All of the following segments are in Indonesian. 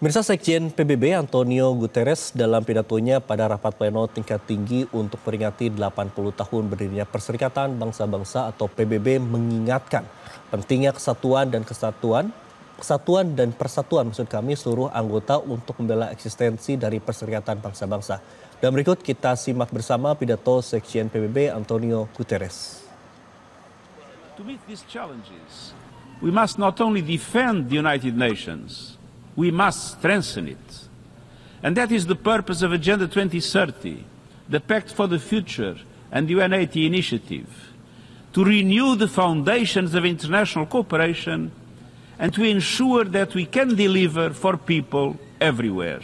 Mirsa Sekjen PBB Antonio Guterres dalam pidatonya pada rapat pleno tingkat tinggi untuk peringati 80 tahun berdirinya Perserikatan Bangsa-Bangsa atau PBB mengingatkan pentingnya kesatuan dan persatuan maksud kami seluruh anggota untuk membela eksistensi dari Perserikatan Bangsa-Bangsa. Dan berikut kita simak bersama pidato Sekjen PBB Antonio Guterres. To meet these challenges, we must not only defend the United Nations, we must strengthen it. And that is the purpose of Agenda 2030, the Pact for the Future and the UN80 initiative, to renew the foundations of international cooperation and to ensure that we can deliver for people everywhere.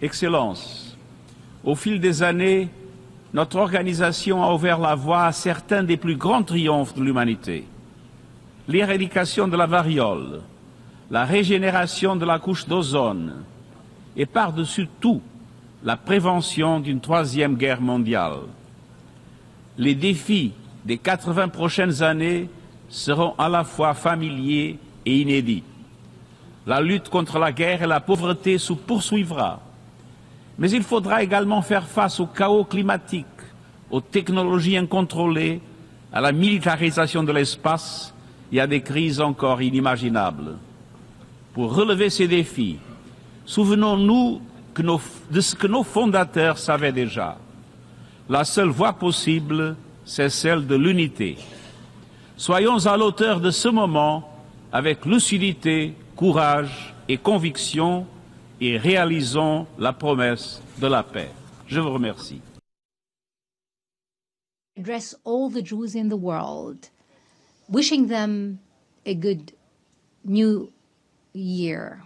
Excellences, au fil des années, notre organisation a ouvert la voie à certains des plus grands triomphes de l'humanité. L'éradication de la variole, la régénération de la couche d'ozone et par-dessus tout, la prévention d'une troisième guerre mondiale. Les défis des 80 prochaines années seront à la fois familiers et inédits. La lutte contre la guerre et la pauvreté se poursuivra, mais il faudra également faire face au chaos climatique, aux technologies incontrôlées, à la militarisation de l'espace et à des crises encore inimaginables. Pour relever ces défis, souvenons-nous de ce que nos fondateurs savaient déjà. La seule voie possible, c'est celle de l'unité. Soyons à l'auteur de ce moment avec lucidité, courage et conviction et réalisons la promesse de la paix. Je vous remercie. Address all the Jews in the world, wishing them a good new year.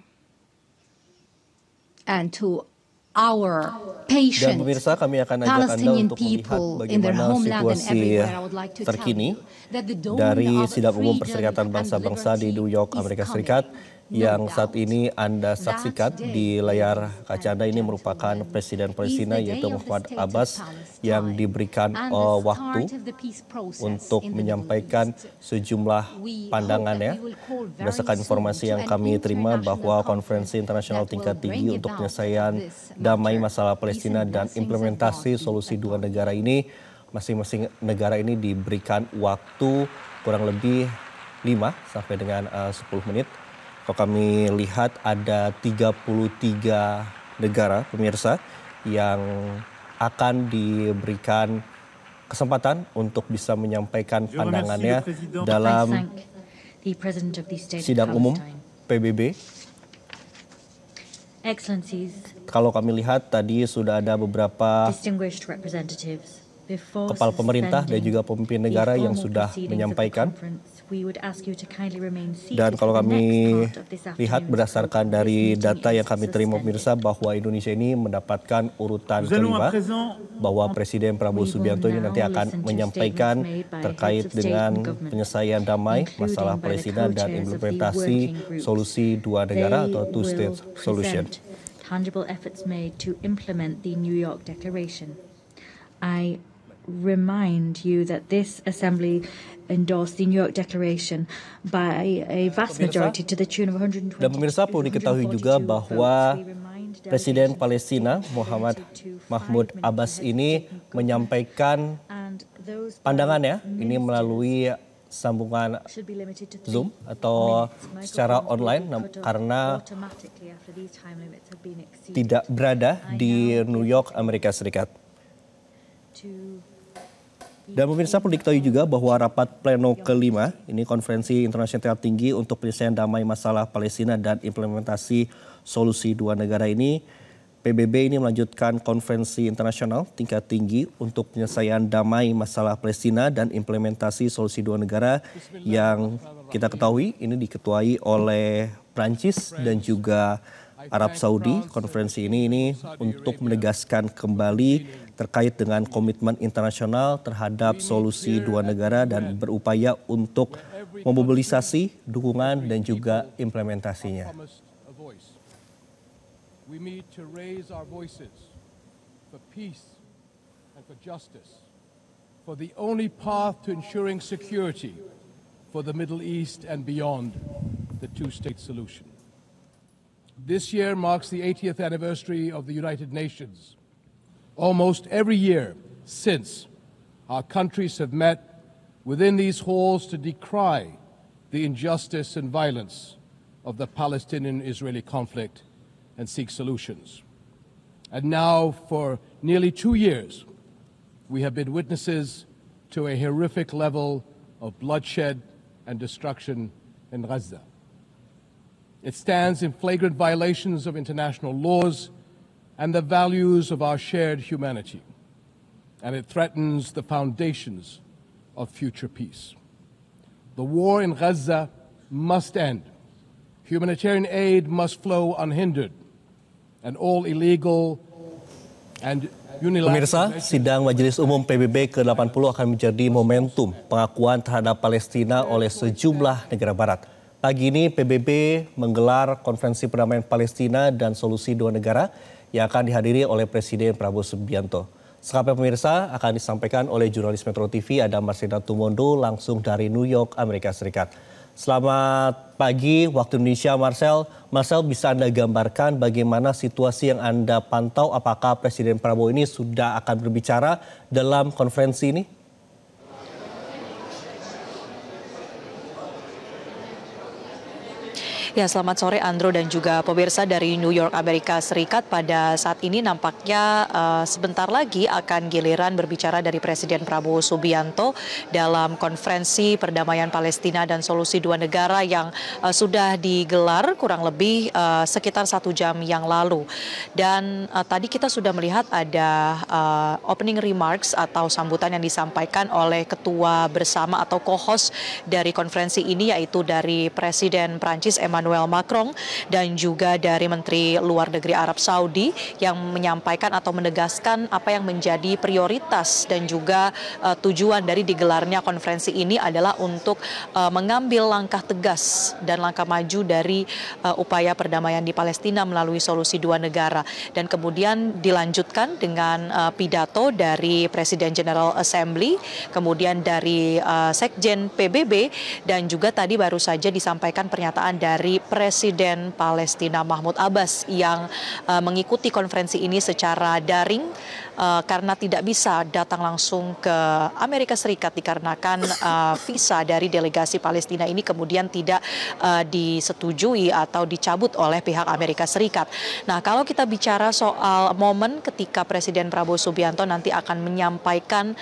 And to our patient Palestinian people in their homeland and everywhere, I would like to tell you that the dawn dari of Sidang Umum freedom Perserikatan and Bangsa-Bangsa di New York, liberty Amerika is Serikat coming. yang saat ini Anda saksikan di layar kaca Anda ini merupakan Presiden Palestina yaitu Mahmud Abbas yang diberikan waktu untuk menyampaikan sejumlah pandangannya. Berdasarkan informasi yang kami terima bahwa konferensi internasional tingkat tinggi untuk penyelesaian damai masalah Palestina dan implementasi solusi dua negara ini, masing-masing negara ini diberikan waktu kurang lebih 5 sampai dengan 10 menit. Kalau kami lihat ada 33 negara pemirsa yang akan diberikan kesempatan untuk bisa menyampaikan pandangannya dalam sidang umum PBB. Kalau kami lihat tadi sudah ada beberapa kepala pemerintah dan juga pemimpin negara yang sudah menyampaikan. Dan kalau kami lihat berdasarkan dari data yang kami terima pemirsa bahwa Indonesia ini mendapatkan urutan kelima, bahwa Presiden Prabowo Subianto ini nanti akan menyampaikan terkait dengan penyelesaian damai masalah Palestina dan implementasi solusi dua negara atau two-state solution. Tangible efforts made to implement the New York Declaration. I remind you that this assembly endorsed the New York Declaration by a vast majority to the tune of 120. Dan pemirsa perlu diketahui juga bahwa Presiden Palestina Mahmud Abbas ini menyampaikan pandangannya ini melalui sambungan Zoom atau secara online karena tidak berada di New York, Amerika Serikat. Dan pemirsa perlu diketahui juga bahwa rapat pleno kelima, ini konferensi internasional tinggi untuk penyelesaian damai masalah Palestina dan implementasi solusi dua negara ini, PBB ini melanjutkan konferensi internasional tingkat tinggi untuk penyelesaian damai masalah Palestina dan implementasi solusi dua negara yang kita ketahui ini diketuai oleh Prancis dan juga Arab Saudi. Konferensi ini untuk menegaskan kembali terkait dengan komitmen internasional terhadap solusi dua negara dan berupaya untuk memobilisasi dukungan dan juga implementasinya. We need to raise our voices for peace and for justice, for the only path to ensuring security for the Middle East and beyond, the two-state solution. This year marks the 80th anniversary of the United Nations. Almost every year since, our countries have met within these halls to decry the injustice and violence of the Palestinian-Israeli conflict and seek solutions. And now, for nearly 2 years, we have been witnesses to a horrific level of bloodshed and destruction in Gaza. It stands in flagrant violations of international laws and the values of our shared humanity, and it threatens the foundations of future peace. The war in Gaza must end. Humanitarian aid must flow unhindered, and all illegal and Pemirsa, sidang Majelis Umum PBB ke-80 akan menjadi momentum pengakuan terhadap Palestina oleh sejumlah negara barat. Pagi ini PBB menggelar konferensi perdamaian Palestina dan solusi dua negara yang akan dihadiri oleh Presiden Prabowo Subianto. Selengkapnya pemirsa akan disampaikan oleh jurnalis Metro TV Adam Marsenda Tumondo langsung dari New York, Amerika Serikat. Selamat pagi waktu Indonesia, Marcel. Marcel, bisa Anda gambarkan bagaimana situasi yang Anda pantau? Apakah Presiden Prabowo ini sudah akan berbicara dalam konferensi ini? Ya, selamat sore Andro dan juga pemirsa dari New York, Amerika Serikat. Pada saat ini nampaknya sebentar lagi akan giliran berbicara dari Presiden Prabowo Subianto dalam konferensi perdamaian Palestina dan solusi dua negara yang sudah digelar kurang lebih sekitar 1 jam yang lalu. Dan tadi kita sudah melihat ada opening remarks atau sambutan yang disampaikan oleh ketua bersama atau co-host dari konferensi ini, yaitu dari Presiden Prancis Emmanuel Macron dan juga dari Menteri Luar Negeri Arab Saudi yang menyampaikan atau menegaskan apa yang menjadi prioritas dan juga tujuan dari digelarnya konferensi ini adalah untuk mengambil langkah tegas dan langkah maju dari upaya perdamaian di Palestina melalui solusi dua negara. Dan kemudian dilanjutkan dengan pidato dari Presiden General Assembly, kemudian dari Sekjen PBB, dan juga tadi baru saja disampaikan pernyataan dari Presiden Palestina Mahmud Abbas yang mengikuti konferensi ini secara daring karena tidak bisa datang langsung ke Amerika Serikat dikarenakan visa dari delegasi Palestina ini kemudian tidak disetujui atau dicabut oleh pihak Amerika Serikat. Nah, kalau kita bicara soal momen ketika Presiden Prabowo Subianto nanti akan menyampaikan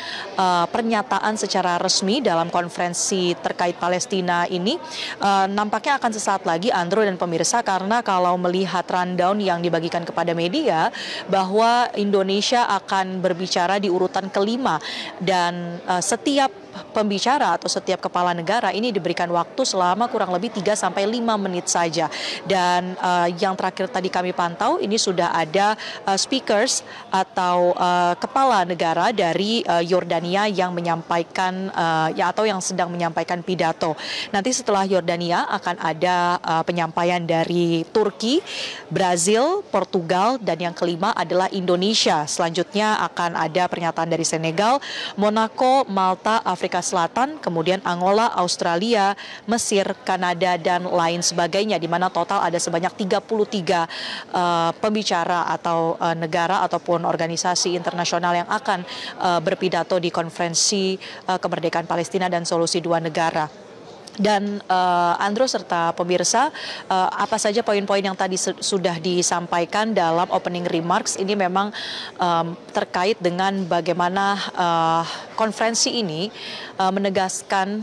pernyataan secara resmi dalam konferensi terkait Palestina ini, nampaknya akan sesaat lagi Andro dan pemirsa, karena kalau melihat rundown yang dibagikan kepada media bahwa Indonesia akan berbicara di urutan kelima dan setiap pembicara atau setiap kepala negara ini diberikan waktu selama kurang lebih 3-5 menit saja. Dan yang terakhir tadi kami pantau ini sudah ada speakers atau kepala negara dari Yordania yang menyampaikan atau yang sedang menyampaikan pidato. Nanti setelah Yordania akan ada penyampaian dari Turki, Brazil, Portugal, dan yang kelima adalah Indonesia. Selanjutnya akan ada pernyataan dari Senegal, Monaco, Malta, Afrika Selatan, kemudian Angola, Australia, Mesir, Kanada, dan lain sebagainya, di mana total ada sebanyak 33 pembicara atau negara ataupun organisasi internasional yang akan berpidato di konferensi kemerdekaan Palestina dan solusi dua negara. Dan Andro serta pemirsa, apa saja poin-poin yang tadi sudah disampaikan dalam opening remarks ini memang terkait dengan bagaimana konferensi ini menegaskan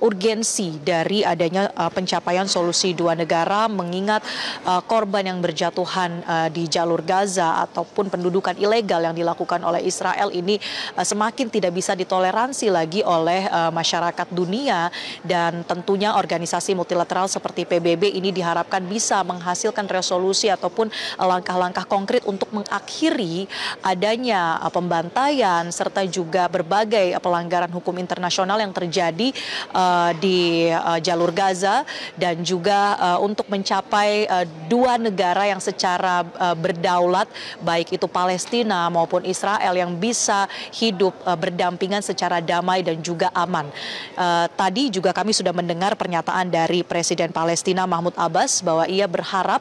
urgensi dari adanya pencapaian solusi dua negara, mengingat korban yang berjatuhan di jalur Gaza ataupun pendudukan ilegal yang dilakukan oleh Israel ini semakin tidak bisa ditoleransi lagi oleh masyarakat dunia, dan tentunya organisasi multilateral seperti PBB ini diharapkan bisa menghasilkan resolusi ataupun langkah-langkah konkret untuk mengakhiri adanya pembantaian serta juga berbagai berbagai pelanggaran hukum internasional yang terjadi di jalur Gaza dan juga untuk mencapai dua negara yang secara berdaulat, baik itu Palestina maupun Israel, yang bisa hidup berdampingan secara damai dan juga aman. Tadi juga kami sudah mendengar pernyataan dari Presiden Palestina Mahmud Abbas bahwa ia berharap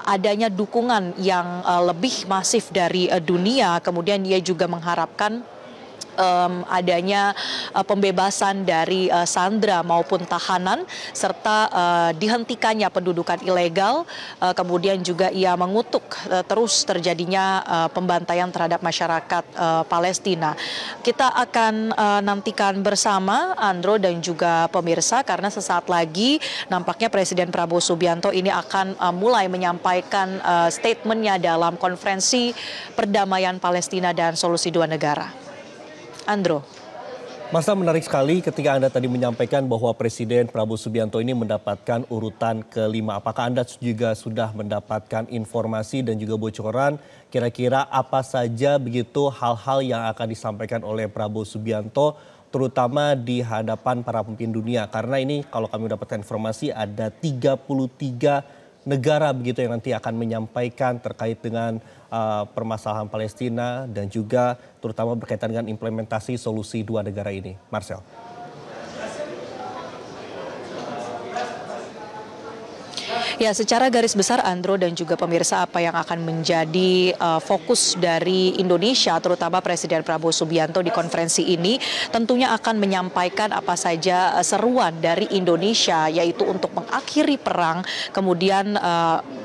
adanya dukungan yang lebih masif dari dunia. Kemudian ia juga mengharapkan adanya pembebasan dari sandera maupun tahanan, serta dihentikannya pendudukan ilegal. Kemudian juga ia mengutuk terus terjadinya pembantaian terhadap masyarakat Palestina. Kita akan nantikan bersama, Andro dan juga pemirsa, karena sesaat lagi nampaknya Presiden Prabowo Subianto ini akan mulai menyampaikan statementnya dalam konferensi perdamaian Palestina dan solusi dua negara. Andro. Masa menarik sekali ketika Anda tadi menyampaikan bahwa Presiden Prabowo Subianto ini mendapatkan urutan kelima. Apakah Anda juga sudah mendapatkan informasi dan juga bocoran kira-kira apa saja begitu hal-hal yang akan disampaikan oleh Prabowo Subianto, terutama di hadapan para pemimpin dunia? Karena ini kalau kami mendapatkan informasi ada 33 negara begitu yang nanti akan menyampaikan terkait dengan permasalahan Palestina dan juga terutama berkaitan dengan implementasi solusi dua negara ini. Marcel. Ya, secara garis besar Andro dan juga pemirsa, apa yang akan menjadi fokus dari Indonesia, terutama Presiden Prabowo Subianto di konferensi ini, tentunya akan menyampaikan apa saja seruan dari Indonesia, yaitu untuk mengakhiri perang, kemudian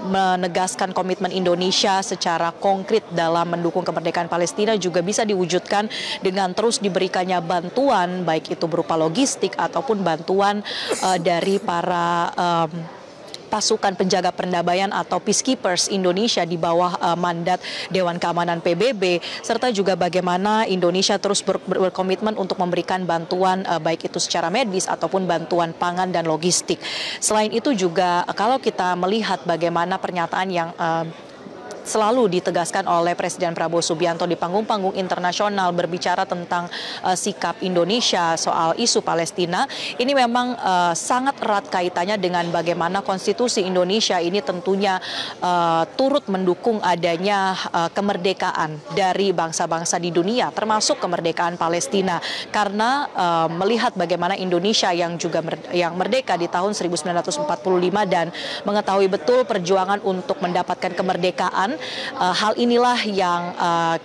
menegaskan komitmen Indonesia secara konkret dalam mendukung kemerdekaan Palestina juga bisa diwujudkan dengan terus diberikannya bantuan, baik itu berupa logistik ataupun bantuan dari para pasukan penjaga perdamaian atau peacekeepers Indonesia di bawah mandat Dewan Keamanan PBB, serta juga bagaimana Indonesia terus berkomitmen untuk memberikan bantuan baik itu secara medis ataupun bantuan pangan dan logistik. Selain itu juga kalau kita melihat bagaimana pernyataan yang selalu ditegaskan oleh Presiden Prabowo Subianto di panggung-panggung internasional berbicara tentang sikap Indonesia soal isu Palestina, ini memang sangat erat kaitannya dengan bagaimana konstitusi Indonesia ini tentunya turut mendukung adanya kemerdekaan dari bangsa-bangsa di dunia, termasuk kemerdekaan Palestina, karena melihat bagaimana Indonesia yang juga yang merdeka di tahun 1945 dan mengetahui betul perjuangan untuk mendapatkan kemerdekaan. Hal inilah yang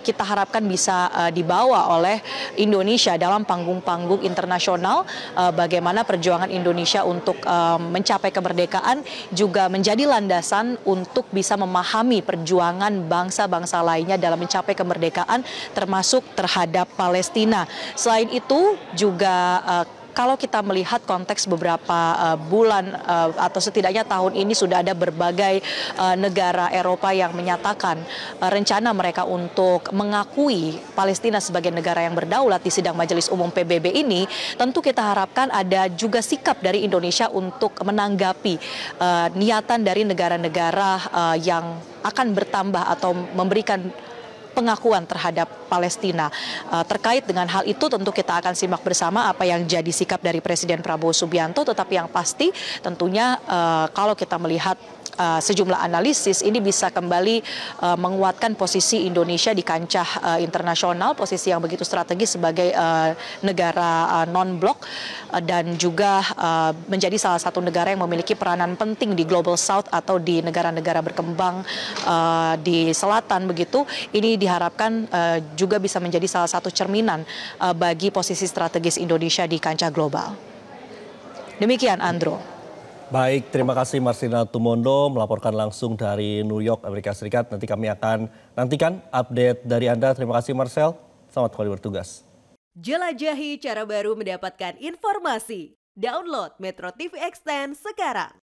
kita harapkan bisa dibawa oleh Indonesia dalam panggung-panggung internasional. Bagaimana perjuangan Indonesia untuk mencapai kemerdekaan juga menjadi landasan untuk bisa memahami perjuangan bangsa-bangsa lainnya dalam mencapai kemerdekaan, termasuk terhadap Palestina. Selain itu juga kalau kita melihat konteks beberapa bulan atau setidaknya tahun ini sudah ada berbagai negara Eropa yang menyatakan rencana mereka untuk mengakui Palestina sebagai negara yang berdaulat di sidang Majelis Umum PBB ini, tentu kita harapkan ada juga sikap dari Indonesia untuk menanggapi niatan dari negara-negara yang akan bertambah atau memberikan pengakuan terhadap Palestina. Terkait dengan hal itu tentu kita akan simak bersama apa yang jadi sikap dari Presiden Prabowo Subianto, tetapi yang pasti tentunya kalau kita melihat sejumlah analisis ini bisa kembali menguatkan posisi Indonesia di kancah internasional, posisi yang begitu strategis sebagai negara non-blok dan juga menjadi salah satu negara yang memiliki peranan penting di Global South atau di negara-negara berkembang di selatan begitu. Ini diharapkan juga bisa menjadi salah satu cerminan bagi posisi strategis Indonesia di kancah global. Demikian, Andro. Baik, terima kasih Marcelina Tumondo melaporkan langsung dari New York, Amerika Serikat. Nanti kami akan nantikan update dari Anda. Terima kasih Marcel, selamat kembali bertugas. Jelajahi cara baru mendapatkan informasi. Download Metro TV Extend sekarang.